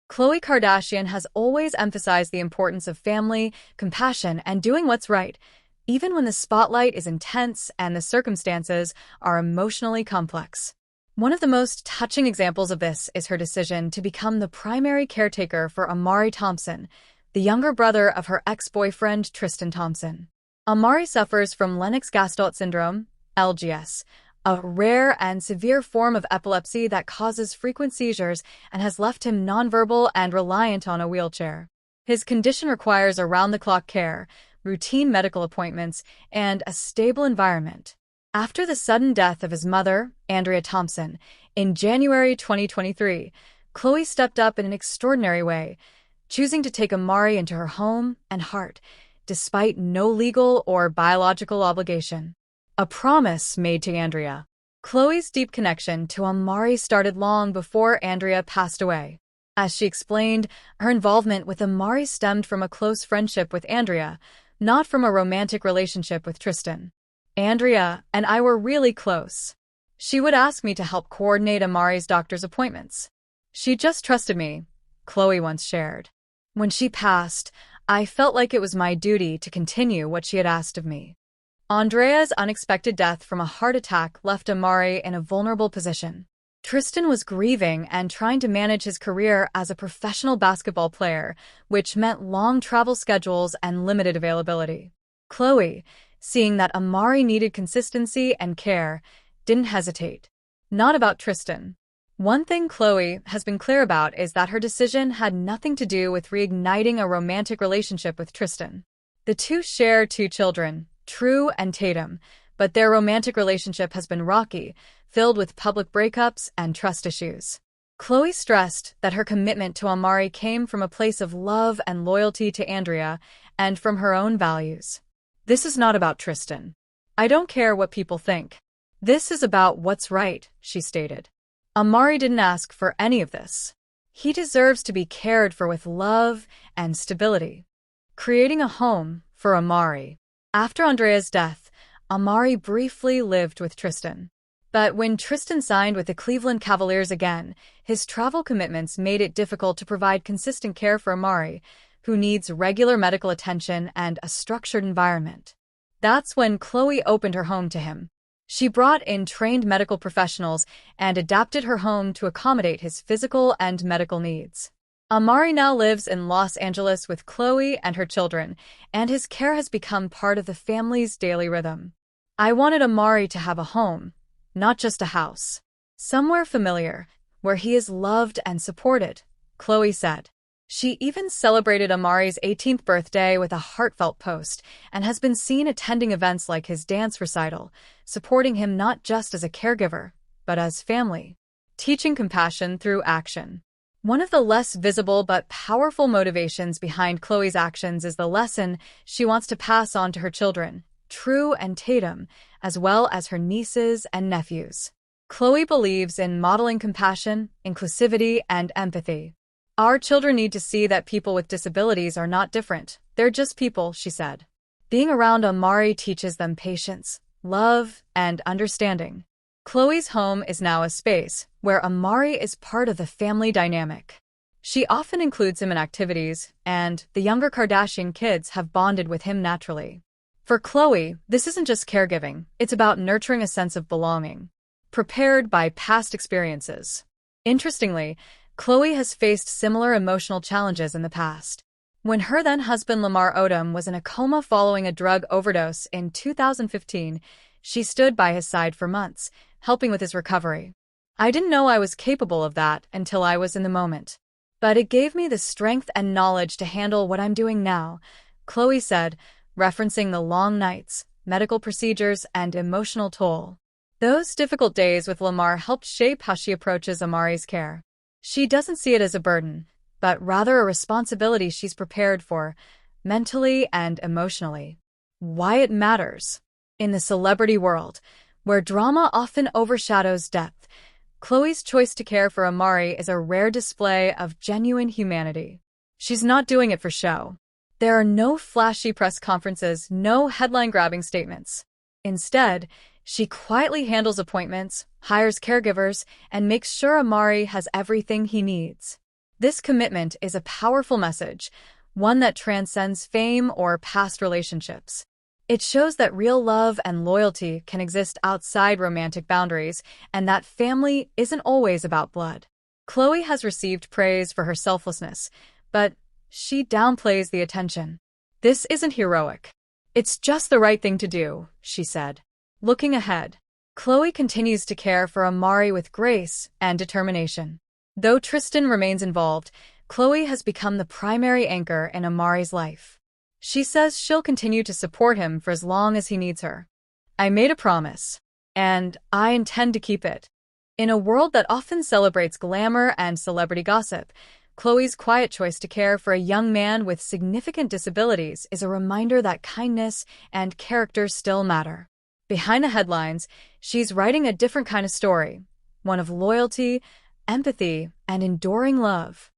Khloé Kardashian has always emphasized the importance of family, compassion, and doing what's right, even when the spotlight is intense and the circumstances are emotionally complex. One of the most touching examples of this is her decision to become the primary caretaker for Amari Thompson, the younger brother of her ex-boyfriend Tristan Thompson. Amari suffers from Lennox-Gastaut syndrome, LGS, a rare and severe form of epilepsy that causes frequent seizures and has left him nonverbal and reliant on a wheelchair. His condition requires around-the-clock care, routine medical appointments, and a stable environment. After the sudden death of his mother, Andrea Thompson, in January 2023, Khloé stepped up in an extraordinary way, choosing to take Amari into her home and heart, despite no legal or biological obligation. A promise made to Andrea. Khloé's deep connection to Amari started long before Andrea passed away. As she explained, her involvement with Amari stemmed from a close friendship with Andrea, not from a romantic relationship with Tristan. Andrea and I were really close. She would ask me to help coordinate Amari's doctor's appointments. She just trusted me, Khloé once shared. When she passed, I felt like it was my duty to continue what she had asked of me. Andrea's unexpected death from a heart attack left Amari in a vulnerable position. Tristan was grieving and trying to manage his career as a professional basketball player, which meant long travel schedules and limited availability. Khloé, seeing that Amari needed consistency and care, didn't hesitate. Not about Tristan. One thing Khloé has been clear about is that her decision had nothing to do with reigniting a romantic relationship with Tristan. The two share 2 children, True and Tatum, but their romantic relationship has been rocky, filled with public breakups and trust issues. Khloé stressed that her commitment to Amari came from a place of love and loyalty to Andrea and from her own values. This is not about Tristan. I don't care what people think. This is about what's right, she stated. Amari didn't ask for any of this. He deserves to be cared for with love and stability. Creating a home for Amari. After Andrea's death, Amari briefly lived with Tristan. But when Tristan signed with the Cleveland Cavaliers again, his travel commitments made it difficult to provide consistent care for Amari, who needs regular medical attention and a structured environment. That's when Khloé opened her home to him. She brought in trained medical professionals and adapted her home to accommodate his physical and medical needs. Amari now lives in Los Angeles with Khloé and her children, and his care has become part of the family's daily rhythm. I wanted Amari to have a home, not just a house. Somewhere familiar, where he is loved and supported, Khloé said. She even celebrated Amari's 18th birthday with a heartfelt post and has been seen attending events like his dance recital, supporting him not just as a caregiver, but as family. Teaching compassion through action. One of the less visible but powerful motivations behind Khloé's actions is the lesson she wants to pass on to her children, True and Tatum, as well as her nieces and nephews. Khloé believes in modeling compassion, inclusivity, and empathy. Our children need to see that people with disabilities are not different. They're just people, she said. Being around Amari teaches them patience, love, and understanding. Khloé's home is now a space where Amari is part of the family dynamic. She often includes him in activities, and the younger Kardashian kids have bonded with him naturally. For Khloé, this isn't just caregiving, it's about nurturing a sense of belonging, prepared by past experiences. Interestingly, Khloé has faced similar emotional challenges in the past. When her then-husband Lamar Odom was in a coma following a drug overdose in 2015, she stood by his side for months, helping with his recovery. I didn't know I was capable of that until I was in the moment. But it gave me the strength and knowledge to handle what I'm doing now, Khloé said, referencing the long nights, medical procedures, and emotional toll. Those difficult days with Lamar helped shape how she approaches Amari's care. She doesn't see it as a burden, but rather a responsibility she's prepared for, mentally and emotionally. Why it matters. In the celebrity world, where drama often overshadows depth, Khloé's choice to care for Amari is a rare display of genuine humanity. She's not doing it for show. There are no flashy press conferences, no headline-grabbing statements. Instead, she quietly handles appointments, hires caregivers, and makes sure Amari has everything he needs. This commitment is a powerful message, one that transcends fame or past relationships. It shows that real love and loyalty can exist outside romantic boundaries, and that family isn't always about blood. Khloé has received praise for her selflessness, but she downplays the attention. "This isn't heroic. It's just the right thing to do," she said. Looking ahead, Khloé continues to care for Amari with grace and determination. Though Tristan remains involved, Khloé has become the primary anchor in Amari's life. She says she'll continue to support him for as long as he needs her. "I made a promise, and I intend to keep it." In a world that often celebrates glamour and celebrity gossip, Khloé's quiet choice to care for a young man with significant disabilities is a reminder that kindness and character still matter. Behind the headlines, she's writing a different kind of story, one of loyalty, empathy, and enduring love.